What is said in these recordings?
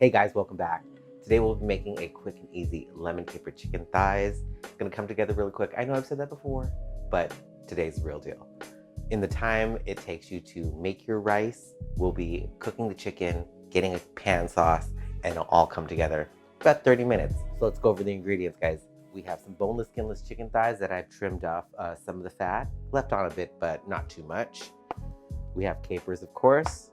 Hey guys, welcome back. Today we'll be making a quick and easy lemon caper chicken thighs. It's gonna come together really quick. I know I've said that before, but today's the real deal. In the time it takes you to make your rice, we'll be cooking the chicken, getting a pan sauce, and it'll all come together about 30 minutes. So let's go over the ingredients, guys. We have some boneless, skinless chicken thighs that I've trimmed off some of the fat, left on a bit, but not too much. We have capers, of course,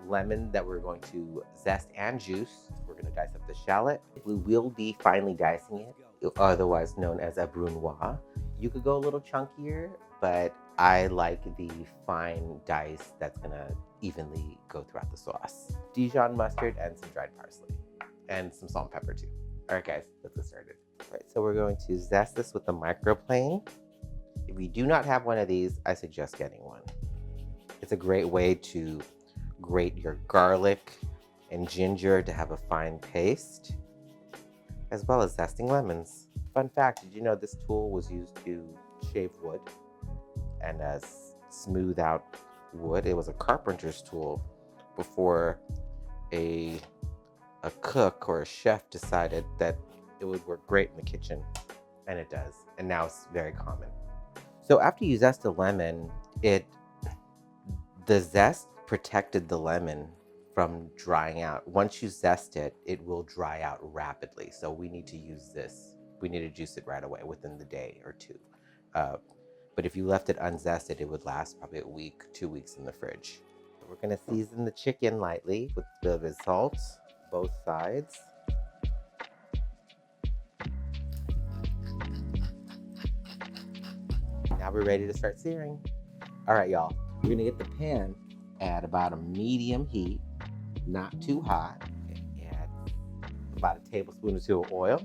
lemon that we're going to zest and juice. We're going to dice up the shallot. We will be finely dicing it, otherwise known as a brunoise. You could go a little chunkier, but I like the fine dice that's going to evenly go throughout the sauce. Dijon mustard and some dried parsley, and some salt and pepper too. All right, guys, let's get started. All right, so we're going to zest this with the microplane. If you do not have one of these, I suggest getting one. It's a great way to grate your garlic and ginger to have a fine paste, as well as zesting lemons. Fun fact, did you know this tool was used to shave wood and smooth out wood? It was a carpenter's tool before a cook or a chef decided that it would work great in the kitchen, and it does. And now it's very common. So after you zest a lemon, the zest protected the lemon from drying out. Once you zest it, it will dry out rapidly. So we need to use this. We need to juice it right away within the day or two. But if you left it unzested, it would last probably a week, 2 weeks in the fridge. So we're gonna season the chicken lightly with a bit of salt, both sides. Now we're ready to start searing. All right, y'all. We're gonna get the pan at about a medium heat, not too hot. Add about a tablespoon or two of oil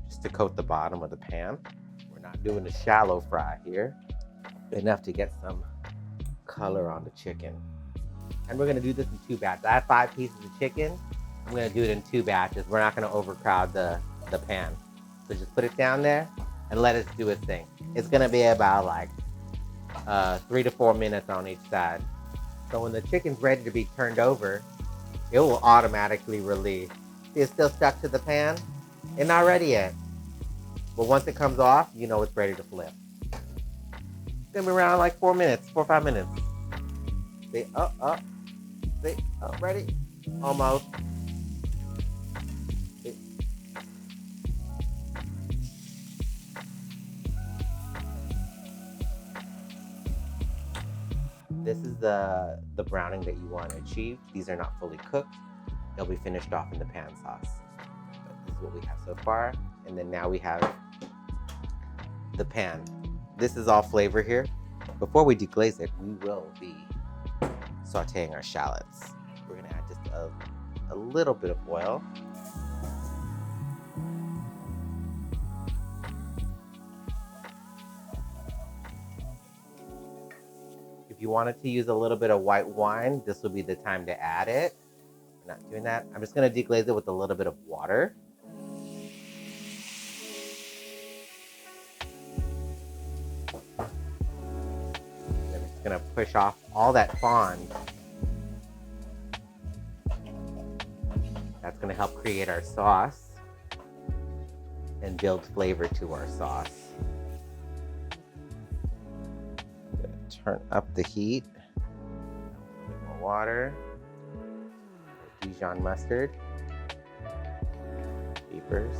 just to coat the bottom of the pan. We're not doing a shallow fry here, enough to get some color on the chicken. And we're gonna do this in 2 batches. I have 5 pieces of chicken. I'm gonna do it in 2 batches. We're not gonna overcrowd the pan. So just put it down there and let it do its thing. It's gonna be about like 3 to 4 minutes on each side. So when the chicken's ready to be turned over, it will automatically release. See, it's still stuck to the pan. It's not ready yet. But once it comes off, you know it's ready to flip. It's gonna be around like 4 minutes, 4 or 5 minutes. See, see, ready? Almost. See. This is the browning that you want to achieve. These are not fully cooked. They'll be finished off in the pan sauce. But this is what we have so far. And then now we have the pan. This is all flavor here. Before we deglaze it, we will be sauteing our shallots. We're gonna add just a little bit of oil. If you wanted to use a little bit of white wine, this will be the time to add it. I'm not doing that. I'm just gonna deglaze it with a little bit of water. And I'm just gonna push off all that fond. That's gonna help create our sauce and build flavor to our sauce. Turn up the heat. A little bit more water. Dijon mustard. Capers.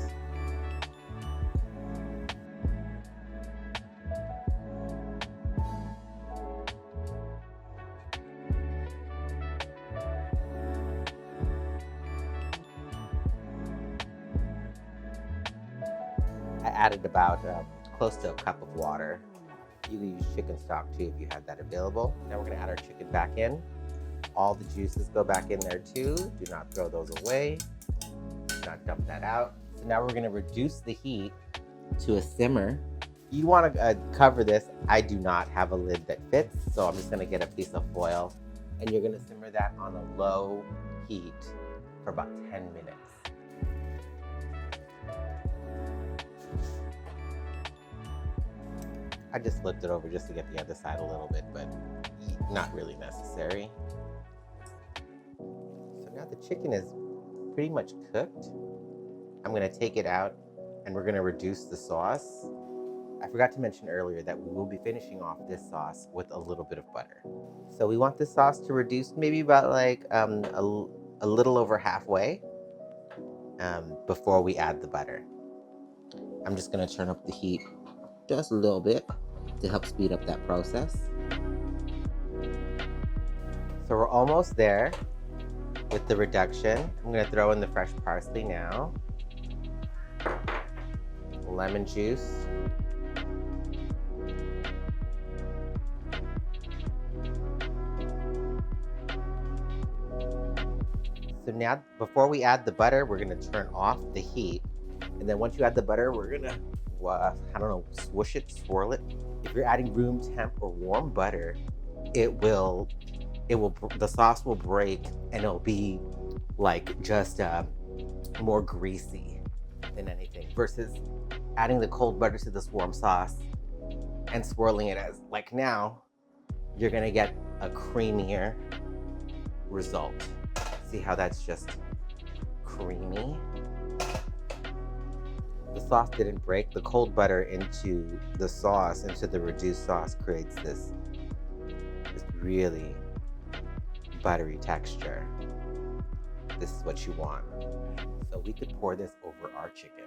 I added about close to a cup of water. You can use chicken stock too if you have that available. Now we're gonna add our chicken back in. All the juices go back in there too. Do not throw those away. Do not dump that out. So now we're gonna reduce the heat to a simmer. You wanna cover this. I do not have a lid that fits, so I'm just gonna get a piece of foil and you're gonna simmer that on a low heat for about 10 minutes. I just flipped it over just to get the other side a little bit, but not really necessary. So now the chicken is pretty much cooked. I'm gonna take it out and we're gonna reduce the sauce. I forgot to mention earlier that we will be finishing off this sauce with a little bit of butter. So we want this sauce to reduce maybe about like a little over halfway before we add the butter. I'm just gonna turn up the heat just a little bit to help speed up that process. So we're almost there with the reduction. I'm gonna throw in the fresh parsley now. Lemon juice. So now, before we add the butter, we're gonna turn off the heat. And then once you add the butter, we're gonna, I don't know, swoosh it, swirl it. If you're adding room temp or warm butter, the sauce will break and it'll be like just more greasy than anything, versus adding the cold butter to this warm sauce and swirling it as like now, you're gonna get a creamier result. See how that's just creamy? The sauce didn't break. The cold butter into the sauce, into the reduced sauce, creates this really buttery texture. This is what you want. So we could pour this over our chicken.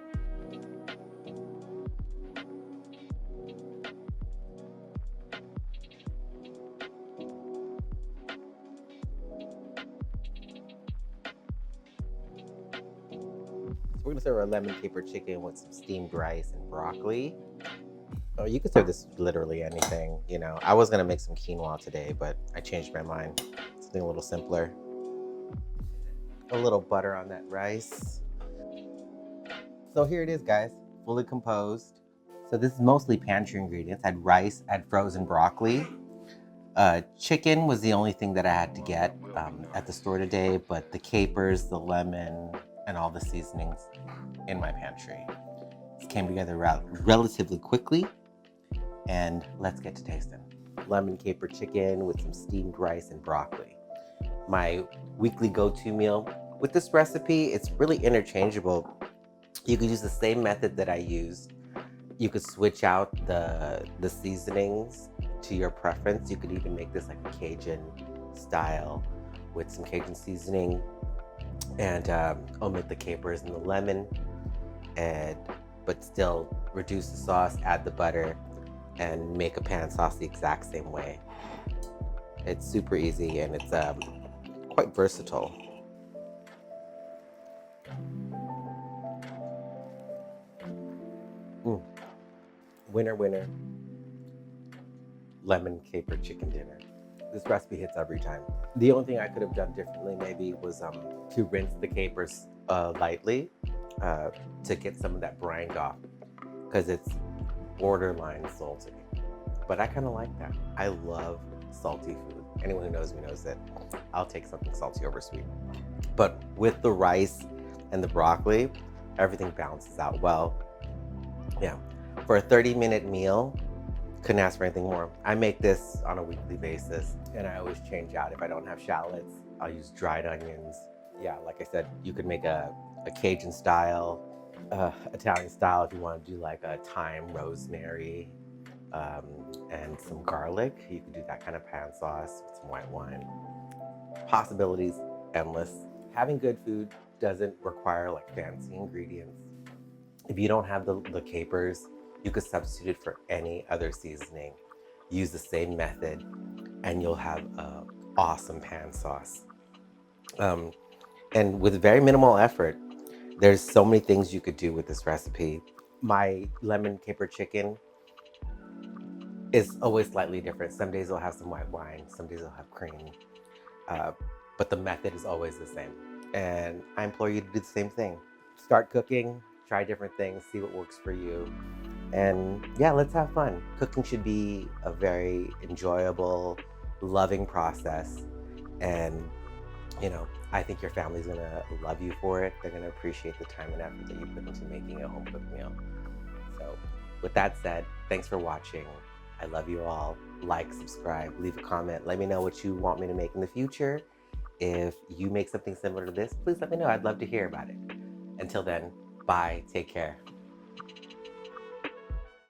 We're gonna serve our lemon caper chicken with some steamed rice and broccoli. Oh, you could serve this literally anything, you know. I was gonna make some quinoa today, but I changed my mind. Something a little simpler. A little butter on that rice. So here it is, guys, fully composed. So this is mostly pantry ingredients. I had rice, I had frozen broccoli. Chicken was the only thing that I had to get at the store today, but the capers, the lemon, and all the seasonings in my pantry. It came together relatively quickly, and let's get to tasting. Lemon caper chicken with some steamed rice and broccoli. My weekly go-to meal. With this recipe, it's really interchangeable. You could use the same method that I used. You could switch out the seasonings to your preference. You could even make this like a Cajun style with some Cajun seasoning and omit the capers and the lemon, but still reduce the sauce, add the butter, and make a pan sauce the exact same way. It's super easy and it's quite versatile. Winner, winner. Lemon caper chicken dinner. This recipe hits every time. The only thing I could have done differently maybe was to rinse the capers lightly to get some of that brine off, because it's borderline salty. But I kind of like that. I love salty food. Anyone who knows me knows that I'll take something salty over sweet. But with the rice and the broccoli, everything balances out well. Yeah, for a 30-minute meal, couldn't ask for anything more. I make this on a weekly basis, and I always change out. If I don't have shallots, I'll use dried onions. Yeah, like I said, you could make a Cajun style, Italian style if you want to do like a thyme, rosemary, and some garlic. You could do that kind of pan sauce with some white wine. Possibilities endless. Having good food doesn't require like fancy ingredients. If you don't have the capers, you could substitute it for any other seasoning. Use the same method and you'll have an awesome pan sauce. And with very minimal effort, there's so many things you could do with this recipe. My lemon caper chicken is always slightly different. Some days it'll have some white wine, some days it'll have cream, but the method is always the same. And I implore you to do the same thing. Start cooking, try different things, see what works for you. And yeah, let's have fun. Cooking should be a very enjoyable, loving process. And, you know, I think your family's gonna love you for it. They're gonna appreciate the time and effort that you put into making a home cooked meal. So with that said, thanks for watching. I love you all. Like, subscribe, leave a comment. Let me know what you want me to make in the future. If you make something similar to this, please let me know. I'd love to hear about it. Until then, bye. Take care.